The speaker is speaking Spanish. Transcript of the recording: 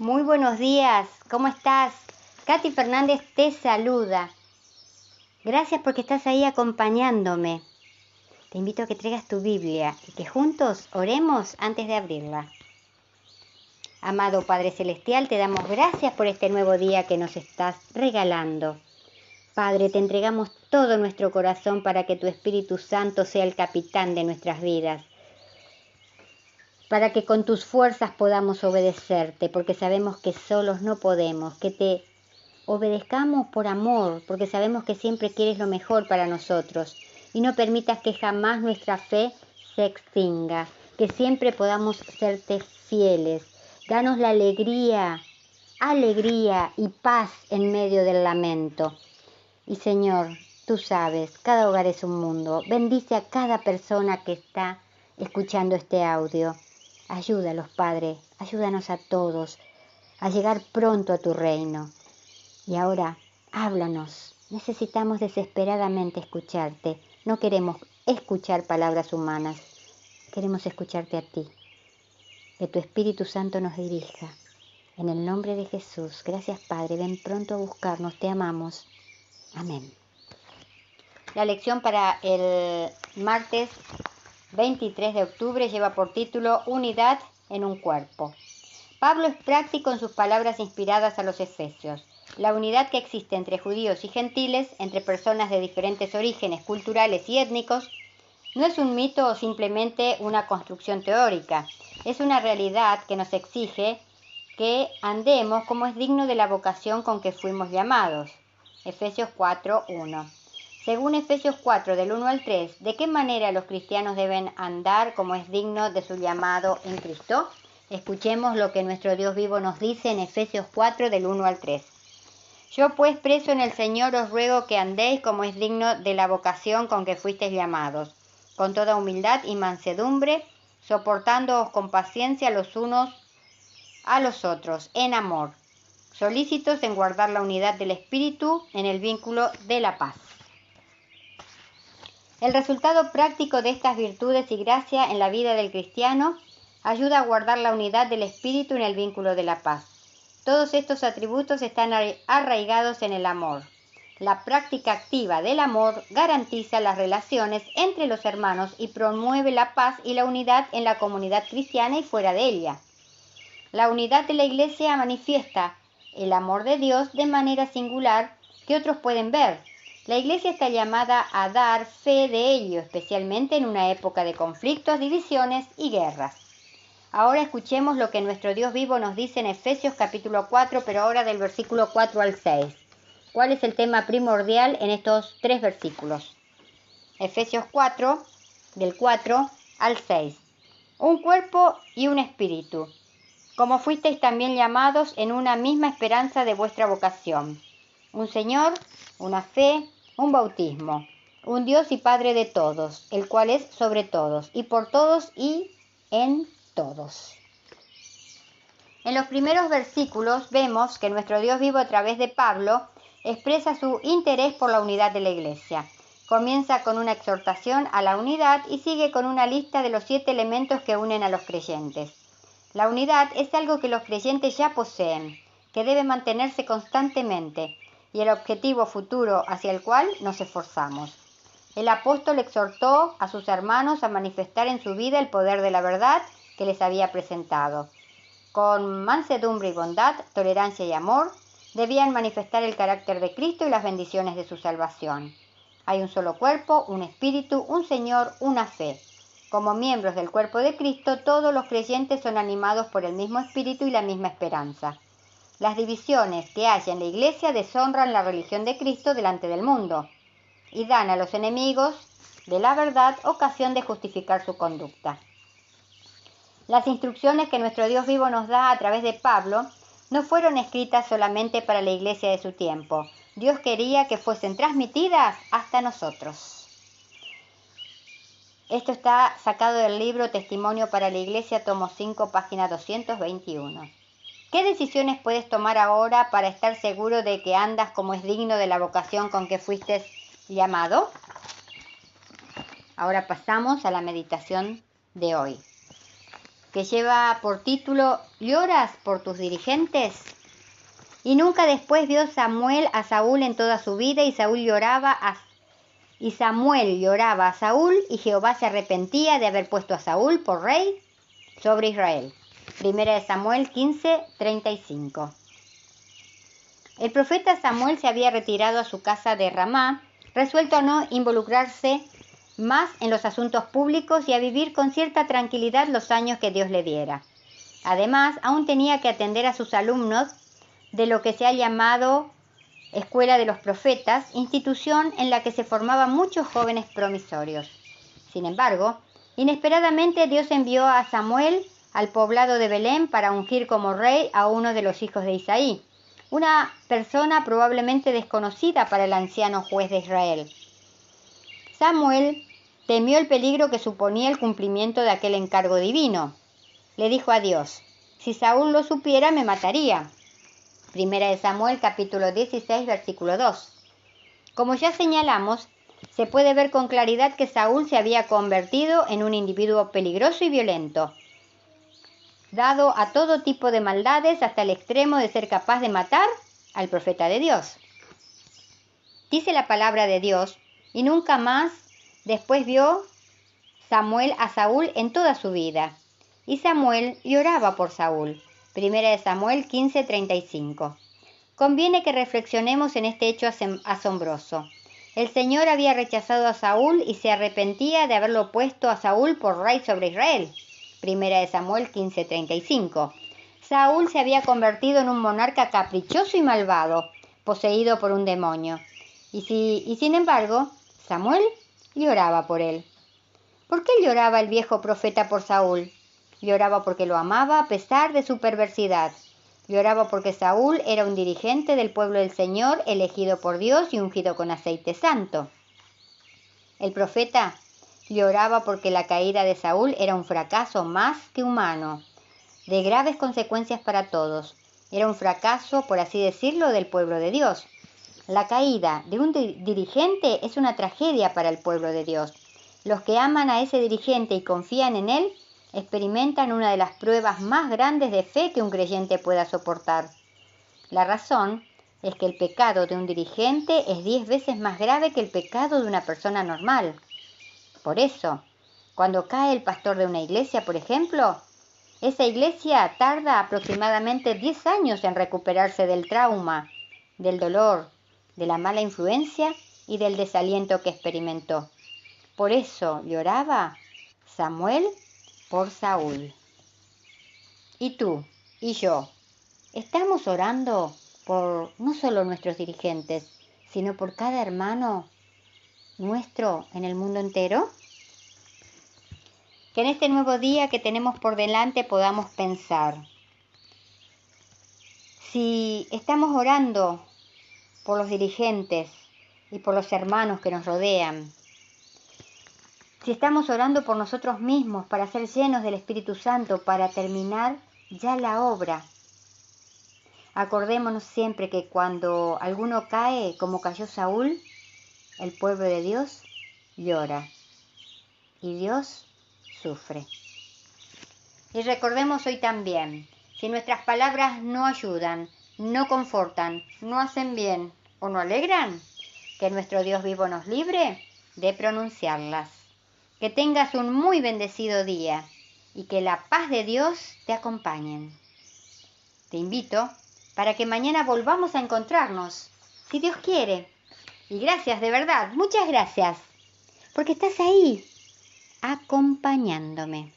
Muy buenos días, ¿cómo estás? Katy Fernández te saluda. Gracias porque estás ahí acompañándome. Te invito a que traigas tu Biblia y que juntos oremos antes de abrirla. Amado Padre Celestial, te damos gracias por este nuevo día que nos estás regalando. Padre, te entregamos todo nuestro corazón para que tu Espíritu Santo sea el capitán de nuestras vidas, para que con tus fuerzas podamos obedecerte, porque sabemos que solos no podemos, que te obedezcamos por amor, porque sabemos que siempre quieres lo mejor para nosotros, y no permitas que jamás nuestra fe se extinga, que siempre podamos serte fieles. Danos la alegría y paz en medio del lamento. Y Señor, tú sabes, cada hogar es un mundo. Bendice a cada persona que está escuchando este audio. Ayúdalos, Padre, ayúdanos a todos a llegar pronto a tu reino. Y ahora, háblanos. Necesitamos desesperadamente escucharte. No queremos escuchar palabras humanas. Queremos escucharte a ti. Que tu Espíritu Santo nos dirija. En el nombre de Jesús. Gracias, Padre. Ven pronto a buscarnos. Te amamos. Amén. La lección para el martes 23 de octubre lleva por título Unidad en un cuerpo. Pablo es práctico en sus palabras inspiradas a los efesios. La unidad que existe entre judíos y gentiles, entre personas de diferentes orígenes culturales y étnicos, no es un mito o simplemente una construcción teórica. Es una realidad que nos exige que andemos como es digno de la vocación con que fuimos llamados. Efesios 4:1. Según Efesios 4, del 1 al 3, ¿de qué manera los cristianos deben andar como es digno de su llamado en Cristo? Escuchemos lo que nuestro Dios vivo nos dice en Efesios 4, del 1 al 3. Yo pues, preso en el Señor, os ruego que andéis como es digno de la vocación con que fuisteis llamados, con toda humildad y mansedumbre, soportándoos con paciencia los unos a los otros, en amor, solícitos en guardar la unidad del Espíritu en el vínculo de la paz. El resultado práctico de estas virtudes y gracia en la vida del cristiano ayuda a guardar la unidad del Espíritu en el vínculo de la paz. Todos estos atributos están arraigados en el amor. La práctica activa del amor garantiza las relaciones entre los hermanos y promueve la paz y la unidad en la comunidad cristiana y fuera de ella. La unidad de la Iglesia manifiesta el amor de Dios de manera singular que otros pueden ver. La Iglesia está llamada a dar fe de ello, especialmente en una época de conflictos, divisiones y guerras. Ahora escuchemos lo que nuestro Dios vivo nos dice en Efesios capítulo 4, pero ahora del versículo 4 al 6. ¿Cuál es el tema primordial en estos tres versículos? Efesios 4, del 4 al 6. Un cuerpo y un espíritu, como fuisteis también llamados en una misma esperanza de vuestra vocación. Un Señor, una fe, un bautismo, un Dios y Padre de todos, el cual es sobre todos, y por todos y en todos. En los primeros versículos vemos que nuestro Dios vivo a través de Pablo expresa su interés por la unidad de la Iglesia. Comienza con una exhortación a la unidad y sigue con una lista de los 7 elementos que unen a los creyentes. La unidad es algo que los creyentes ya poseen, que debe mantenerse constantemente, y el objetivo futuro hacia el cual nos esforzamos. El apóstol exhortó a sus hermanos a manifestar en su vida el poder de la verdad que les había presentado. Con mansedumbre y bondad, tolerancia y amor, debían manifestar el carácter de Cristo y las bendiciones de su salvación. Hay un solo cuerpo, un espíritu, un Señor, una fe. Como miembros del cuerpo de Cristo, todos los creyentes son animados por el mismo espíritu y la misma esperanza. Las divisiones que hay en la Iglesia deshonran la religión de Cristo delante del mundo y dan a los enemigos de la verdad ocasión de justificar su conducta. Las instrucciones que nuestro Dios vivo nos da a través de Pablo no fueron escritas solamente para la iglesia de su tiempo. Dios quería que fuesen transmitidas hasta nosotros. Esto está sacado del libro Testimonio para la Iglesia, tomo 5, página 221. ¿Qué decisiones puedes tomar ahora para estar seguro de que andas como es digno de la vocación con que fuiste llamado? Ahora pasamos a la meditación de hoy. que lleva por título ¿Lloras por tus dirigentes? Y nunca después vio Samuel a Saúl en toda su vida, y Samuel lloraba a Saúl, y Jehová se arrepentía de haber puesto a Saúl por rey sobre Israel. Primera de Samuel 15:35. El profeta Samuel se había retirado a su casa de Ramá, resuelto a no involucrarse más en los asuntos públicos y a vivir con cierta tranquilidad los años que Dios le diera. Además, aún tenía que atender a sus alumnos de lo que se ha llamado Escuela de los Profetas, institución en la que se formaban muchos jóvenes promisorios. Sin embargo, inesperadamente Dios envió a Samuel al poblado de Belén para ungir como rey a uno de los hijos de Isaí, una persona probablemente desconocida para el anciano juez de Israel. Samuel temió el peligro que suponía el cumplimiento de aquel encargo divino. Le dijo a Dios: si Saúl lo supiera, me mataría. Primera de Samuel capítulo 16, versículo 2. Como ya señalamos, se puede ver con claridad que Saúl se había convertido en un individuo peligroso y violento, dado a todo tipo de maldades hasta el extremo de ser capaz de matar al profeta de Dios. Dice la palabra de Dios, y nunca más después vio Samuel a Saúl en toda su vida. Y Samuel lloraba por Saúl. Primera de Samuel 15:35. Conviene que reflexionemos en este hecho asombroso. El Señor había rechazado a Saúl y se arrepentía de haberlo puesto a Saúl por rey sobre Israel. Primera de Samuel 15:35. Saúl se había convertido en un monarca caprichoso y malvado, poseído por un demonio. Y sin embargo, Samuel lloraba por él. ¿Por qué lloraba el viejo profeta por Saúl? Lloraba porque lo amaba a pesar de su perversidad. Lloraba porque Saúl era un dirigente del pueblo del Señor, elegido por Dios y ungido con aceite santo. El profeta lloraba porque la caída de Saúl era un fracaso más que humano, de graves consecuencias para todos. Era un fracaso, por así decirlo, del pueblo de Dios. La caída de un dirigente es una tragedia para el pueblo de Dios. Los que aman a ese dirigente y confían en él experimentan una de las pruebas más grandes de fe que un creyente pueda soportar. La razón es que el pecado de un dirigente es 10 veces más grave que el pecado de una persona normal. Por eso, cuando cae el pastor de una iglesia, por ejemplo, esa iglesia tarda aproximadamente 10 años en recuperarse del trauma, del dolor, de la mala influencia y del desaliento que experimentó. Por eso lloraba Samuel por Saúl. ¿Y tú y yo estamos orando por no solo nuestros dirigentes, sino por cada hermano nuestro en el mundo entero? Que en este nuevo día que tenemos por delante podamos pensar: si estamos orando por los dirigentes y por los hermanos que nos rodean, si estamos orando por nosotros mismos para ser llenos del Espíritu Santo, para terminar ya la obra. Acordémonos siempre que cuando alguno cae, como cayó Saúl, el pueblo de Dios llora y Dios sufre. Y recordemos hoy también, si nuestras palabras no ayudan, no confortan, no hacen bien o no alegran, que nuestro Dios vivo nos libre de pronunciarlas. Que tengas un muy bendecido día y que la paz de Dios te acompañe. Te invito para que mañana volvamos a encontrarnos, si Dios quiere. Y gracias, de verdad, muchas gracias, porque estás ahí, acompañándome.